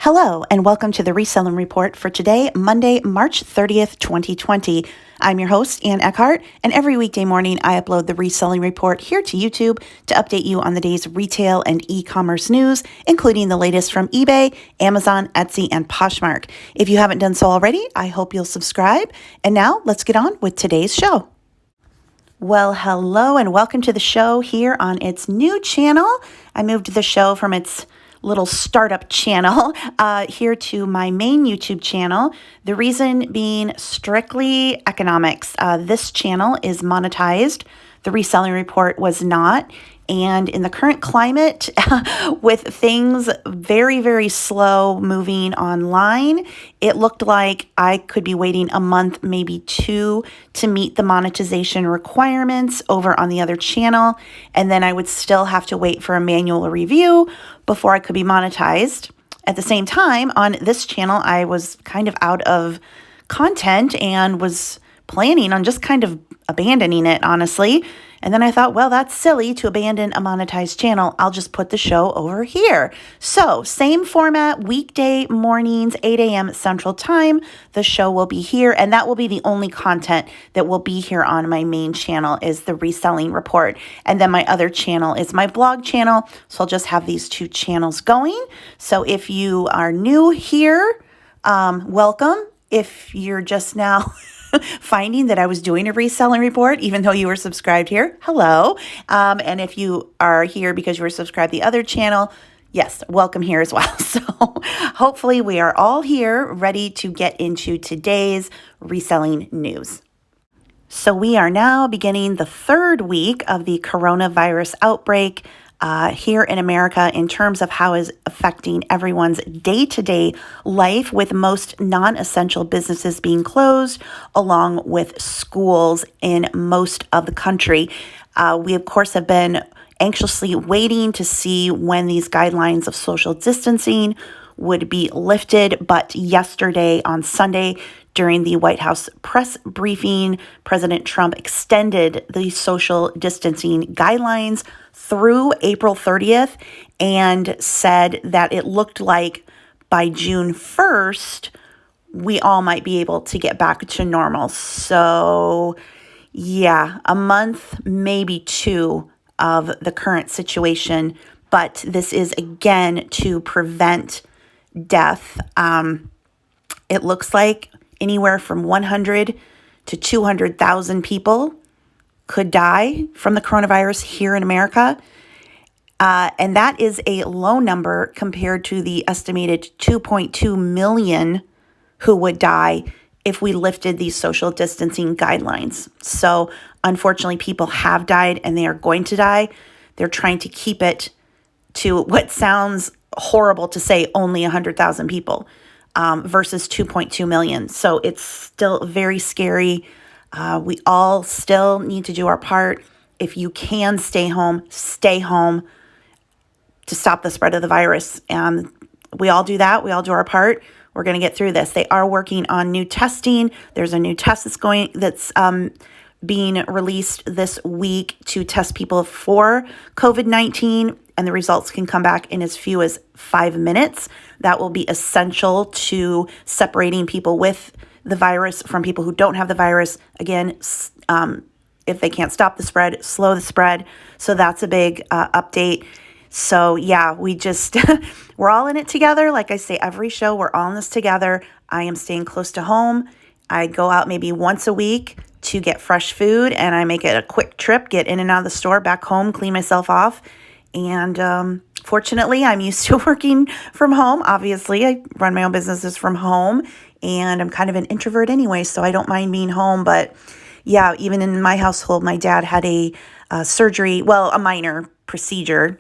Hello, and welcome to the Reselling Report for today, Monday, March 30th, 2020. I'm your host, Ann Eckhart, and every weekday morning I upload the Reselling Report here to YouTube to update you on the day's retail and e-commerce news, including the latest from eBay, Amazon, Etsy, and Poshmark. If you haven't done so already, I hope you'll subscribe. And now let's get on with today's show. Well, hello, and welcome to the show here on its new channel. I moved the show from its little startup channel here to my main YouTube channel. The reason being strictly economics. This channel is monetized. The Reselling Report was not. And in the current climate, with things very, very slow moving online, it looked like I could be waiting a month, maybe two, to meet the monetization requirements over on the other channel. And then I would still have to wait for a manual review before I could be monetized. At the same time, on this channel, I was kind of out of content and was planning on just kind of abandoning it, honestly. And then I thought, well, that's silly to abandon a monetized channel. I'll just put the show over here. So same format, weekday mornings, 8 a.m. Central Time. The show will be here, and that will be the only content that will be here on my main channel is the Reselling Report. And then my other channel is my blog channel. So I'll just have these two channels going. So if you are new here, welcome. If you're just now finding that I was doing a reselling report, even though you were subscribed here, hello. And if you are here because you were subscribed to the other channel, yes, welcome here as well. So hopefully we are all here ready to get into today's reselling news. So we are now beginning the third week of the coronavirus outbreak here in America in terms of how it's affecting everyone's day-to-day life, with most non-essential businesses being closed, along with schools in most of the country. We, of course, have been anxiously waiting to see when these guidelines of social distancing would be lifted, but yesterday on Sunday, during the White House press briefing, President Trump extended the social distancing guidelines through April 30th and said that it looked like by June 1st, we all might be able to get back to normal. So yeah, a month, maybe two of the current situation, but this is again to prevent death. It looks like anywhere from 100 to 200,000 people could die from the coronavirus here in America. And that is a low number compared to the estimated 2.2 million who would die if we lifted these social distancing guidelines. So unfortunately, people have died and they are going to die. They're trying to keep it to what sounds horrible to say, only 100,000 people versus 2.2 million. So it's still very scary. We all still need to do our part. If you can stay home to stop the spread of the virus. We all do that. We all do our part. We're going to get through this. They are working on new testing. There's a new test that's being released this week to test people for COVID-19, and the results can come back in as few as 5 minutes. That will be essential to separating people with the virus from people who don't have the virus. Again, if they can't stop the spread, slow the spread. So that's a big update. So yeah, we just, we're all in it together. Like I say, every show, we're all in this together. I am staying close to home. I go out maybe once a week to get fresh food, and I make it a quick trip, get in and out of the store, back home, clean myself off. And fortunately, I'm used to working from home. Obviously, I run my own businesses from home, and I'm kind of an introvert anyway, so I don't mind being home. But yeah, even in my household, my dad had a surgery, well, a minor procedure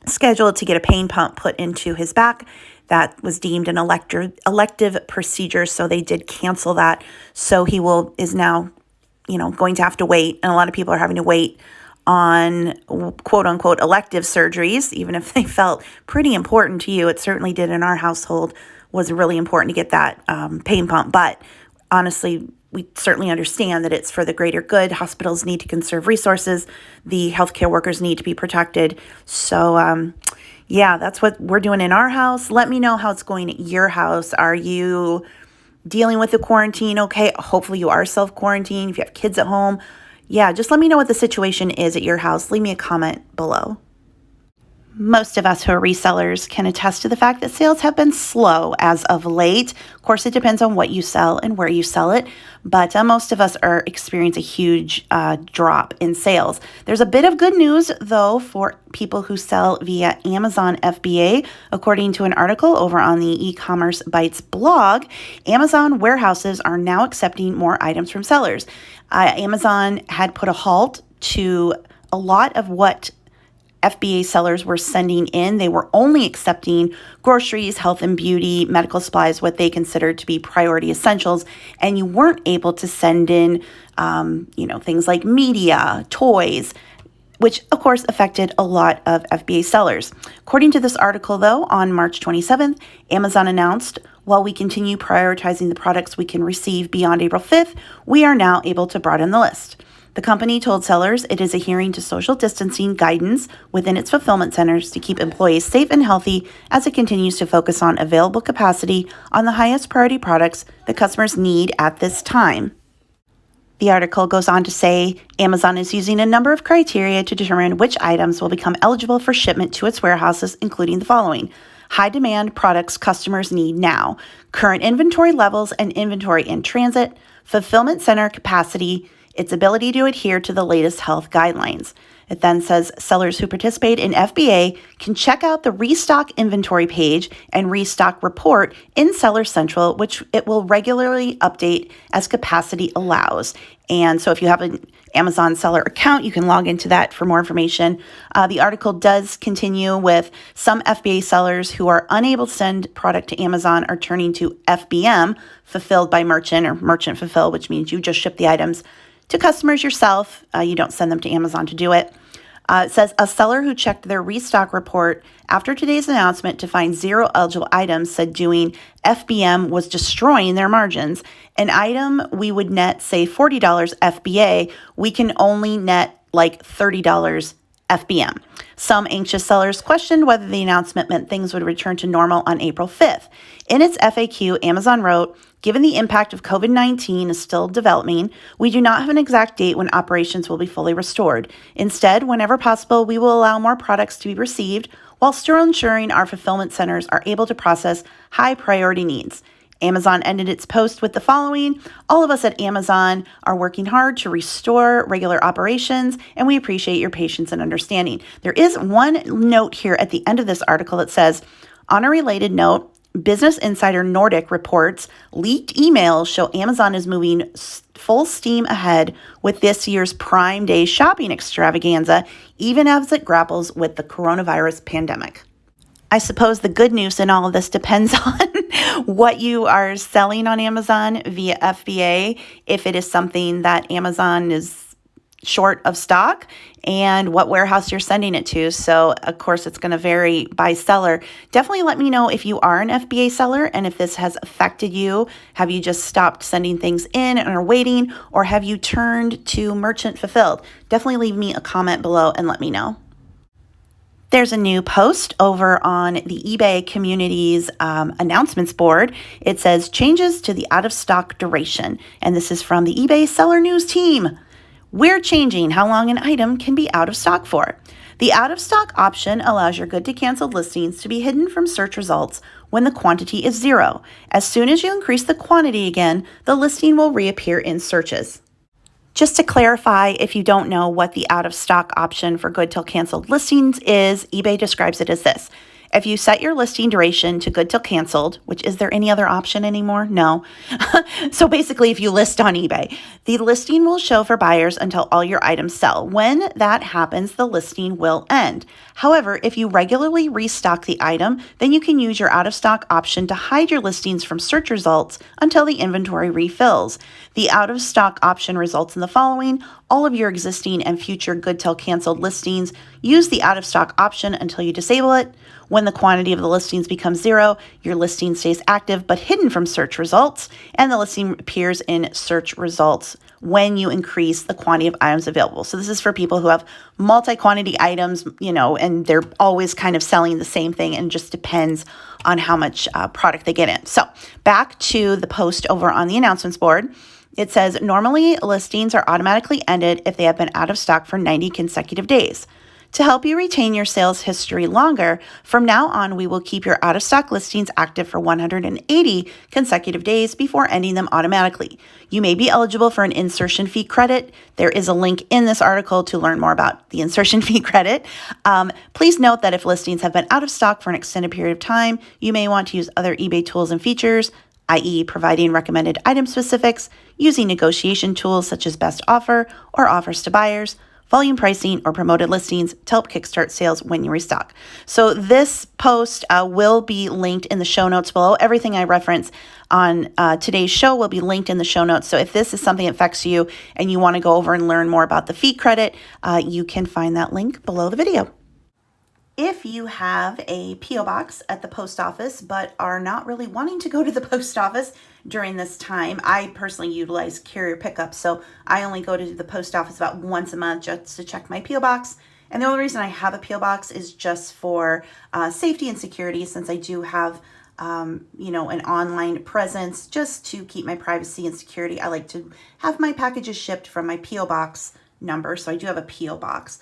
scheduled to get a pain pump put into his back. That was deemed an elective procedure, so they did cancel that. So he is now, going to have to wait, and a lot of people are having to wait on quote unquote elective surgeries, even if they felt pretty important to you. It certainly did in our household. Was really important to get that pain pump. But honestly, we certainly understand that it's for the greater good. Hospitals need to conserve resources. The healthcare workers need to be protected. So Yeah, that's what we're doing in our house. Let me know how it's going at your house. Are you dealing with the quarantine? Okay, hopefully you are self-quarantined. If you have kids at home, yeah, just let me know what the situation is at your house. Leave me a comment below. Most of us who are resellers can attest to the fact that sales have been slow as of late. Of course, it depends on what you sell and where you sell it, but most of us are experiencing a huge drop in sales. There's a bit of good news, though, for people who sell via Amazon FBA. According to an article over on the e-commerce Bytes blog, Amazon warehouses are now accepting more items from sellers. Amazon had put a halt to a lot of what FBA sellers were sending in. They were only accepting groceries, health and beauty, medical supplies, what they considered to be priority essentials. And you weren't able to send in, things like media, toys, which of course affected a lot of FBA sellers. According to this article, though, on March 27th, Amazon announced, while we continue prioritizing the products we can receive beyond April 5th, we are now able to broaden the list. The company told sellers it is adhering to social distancing guidance within its fulfillment centers to keep employees safe and healthy as it continues to focus on available capacity on the highest priority products that customers need at this time. The article goes on to say Amazon is using a number of criteria to determine which items will become eligible for shipment to its warehouses, including the following: high demand products customers need now, current inventory levels and inventory in transit, fulfillment center capacity, its ability to adhere to the latest health guidelines. It then says sellers who participate in FBA can check out the restock inventory page and restock report in Seller Central, which it will regularly update as capacity allows. And so if you have an Amazon seller account, you can log into that for more information. The article does continue with some FBA sellers who are unable to send product to Amazon are turning to FBM, fulfilled by merchant, or merchant fulfill, which means you just ship the items to customers yourself. You don't send them to Amazon to do it. It says a seller who checked their restock report after today's announcement to find 0 eligible items said doing FBM was destroying their margins. An item we would net, say, $40 FBA, we can only net like $30 FBM. Some anxious sellers questioned whether the announcement meant things would return to normal on April 5th. In its FAQ, Amazon wrote, "Given the impact of COVID-19 is still developing, we do not have an exact date when operations will be fully restored. Instead, whenever possible, we will allow more products to be received while still ensuring our fulfillment centers are able to process high priority needs." Amazon ended its post with the following: "All of us at Amazon are working hard to restore regular operations, and we appreciate your patience and understanding." There is one note here at the end of this article that says, on a related note, Business Insider Nordic reports leaked emails show Amazon is moving full steam ahead with this year's Prime Day shopping extravaganza, even as it grapples with the coronavirus pandemic. I suppose the good news in all of this depends on what you are selling on Amazon via FBA, if it is something that Amazon is short of stock, and what warehouse you're sending it to. So, of course, it's going to vary by seller. Definitely let me know if you are an FBA seller and if this has affected you. Have you just stopped sending things in and are waiting, or have you turned to merchant fulfilled? Definitely leave me a comment below and let me know. There's a new post over on the eBay community's announcements board. It says changes to the out-of-stock duration, and this is from the eBay seller news team. "We're changing how long an item can be out of stock for. The out-of-stock option allows your good-to-canceled listings to be hidden from search results when the quantity is 0. As soon as you increase the quantity again, the listing will reappear in searches." Just to clarify, if you don't know what the out-of-stock option for good till canceled listings is, eBay describes it as this. If you set your listing duration to good till canceled, which is there any other option anymore? No. So basically, if you list on eBay, the listing will show for buyers until all your items sell. When that happens, the listing will end. However, if you regularly restock the item, then you can use your out-of-stock option to hide your listings from search results until the inventory refills. The out-of-stock option results in the following: all of your existing and future good till canceled listings use the out-of-stock option until you disable it. When the quantity of the listings becomes 0, your listing stays active but hidden from search results, and the listing appears in search results when you increase the quantity of items available. So this is for people who have multi-quantity items, and they're always kind of selling the same thing, and just depends on how much product they get in. So back to the post over on the announcements board. It says, normally listings are automatically ended if they have been out of stock for 90 consecutive days. To help you retain your sales history longer, from now on, we will keep your out-of-stock listings active for 180 consecutive days before ending them automatically. You may be eligible for an insertion fee credit. There is a link in this article to learn more about the insertion fee credit. Please note that if listings have been out of stock for an extended period of time, you may want to use other eBay tools and features, i.e. providing recommended item specifics, using negotiation tools such as best offer or offers to buyers, volume pricing, or promoted listings to help kickstart sales when you restock. So this post will be linked in the show notes below. Everything I reference on today's show will be linked in the show notes. So if this is something that affects you and you want to go over and learn more about the fee credit, you can find that link below the video. If you have a P.O. box at the post office but are not really wanting to go to the post office during this time, I personally utilize carrier pickup, so I only go to the post office about once a month just to check my P.O. box. And the only reason I have a P.O. box is just for safety and security, since I do have an online presence just to keep my privacy and security. I like to have my packages shipped from my P.O. box number, so I do have a P.O. box.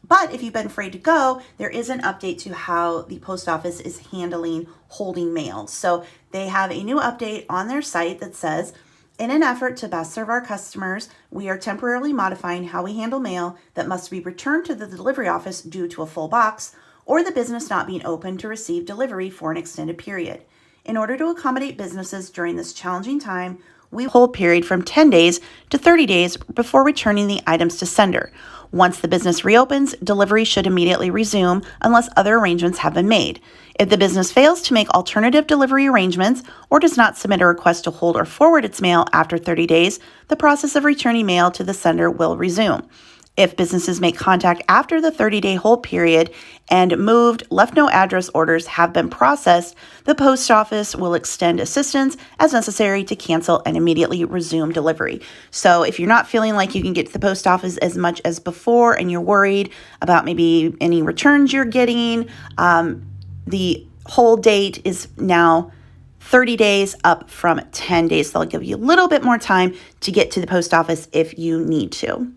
But if you've been afraid to go, there is an update to how the post office is handling holding mail. So they have a new update on their site that says, in an effort to best serve our customers, we are temporarily modifying how we handle mail that must be returned to the delivery office due to a full box or the business not being open to receive delivery for an extended period. In order to accommodate businesses during this challenging time, we hold period from 10 days to 30 days before returning the items to sender. Once the business reopens, delivery should immediately resume unless other arrangements have been made. If the business fails to make alternative delivery arrangements or does not submit a request to hold or forward its mail after 30 days, the process of returning mail to the sender will resume. If businesses make contact after the 30-day hold period and moved, left no address orders have been processed, the post office will extend assistance as necessary to cancel and immediately resume delivery. So if you're not feeling like you can get to the post office as much as before and you're worried about maybe any returns you're getting, the hold date is now 30 days up from 10 days. They'll give you a little bit more time to get to the post office if you need to.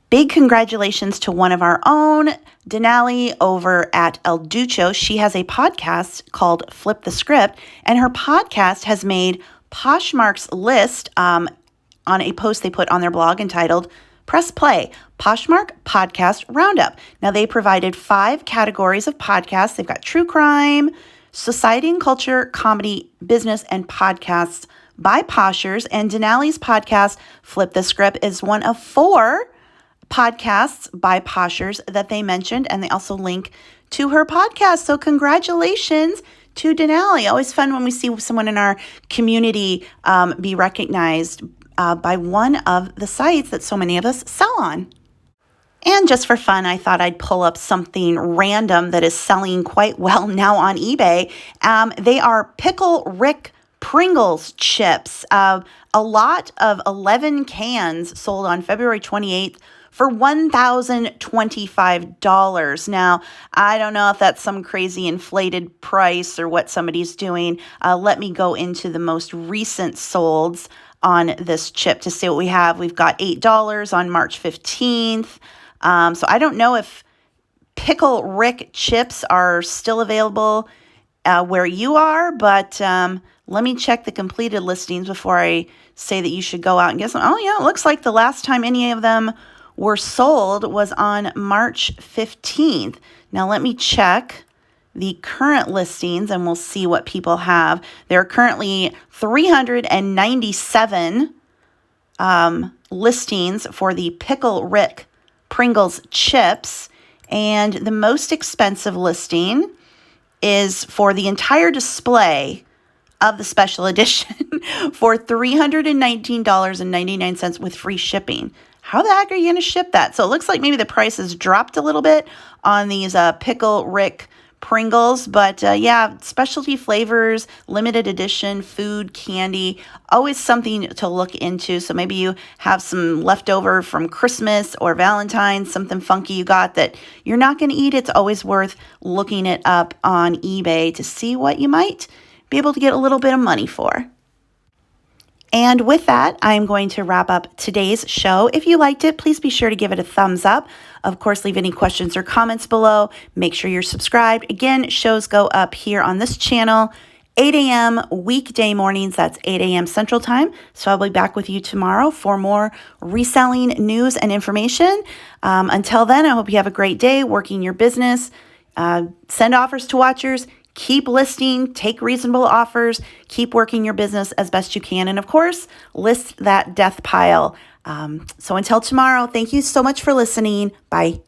Big congratulations to one of our own, Denali, over at El Ducho. She has a podcast called Flip the Script, and her podcast has made Poshmark's list on a post they put on their blog entitled Press Play, Poshmark Podcast Roundup. Now, they provided 5 categories of podcasts. They've got true crime, society and culture, comedy, business, and podcasts by Poshers. And Denali's podcast, Flip the Script, is one of 4 podcasts by Poshers that they mentioned, and they also link to her podcast. So congratulations to Denali. Always fun when we see someone in our community be recognized by one of the sites that so many of us sell on. And just for fun, I thought I'd pull up something random that is selling quite well now on eBay. They are Pickle Rick Pringles chips. A lot of 11 cans sold on February 28th for $1,025. Now, I don't know if that's some crazy inflated price or what somebody's doing. Let me go into the most recent solds on this chip to see what we have. We've got $8 on March 15th. So I don't know if Pickle Rick chips are still available where you are, but let me check the completed listings before I say that you should go out and get some. Oh yeah, it looks like the last time any of them were sold was on March 15th. Now let me check the current listings and we'll see what people have. There are currently 397 listings for the Pickle Rick Pringles chips, and the most expensive listing is for the entire display of the special edition for $319.99 with free shipping. How the heck are you going to ship that? So it looks like maybe the price has dropped a little bit on these Pickle Rick Pringles. But yeah, specialty flavors, limited edition, food, candy, always something to look into. So maybe you have some leftover from Christmas or Valentine's, something funky you got that you're not going to eat. It's always worth looking it up on eBay to see what you might be able to get a little bit of money for. And with that, I'm going to wrap up today's show. If you liked it, please be sure to give it a thumbs up. Of course, leave any questions or comments below. Make sure you're subscribed. Again, shows go up here on this channel, 8 a.m. weekday mornings. That's 8 a.m. Central Time. So I'll be back with you tomorrow for more reselling news and information. Until then, I hope you have a great day working your business. Send offers to watchers. Keep listing, take reasonable offers, keep working your business as best you can, and of course, list that death pile. So until tomorrow, thank you so much for listening. Bye.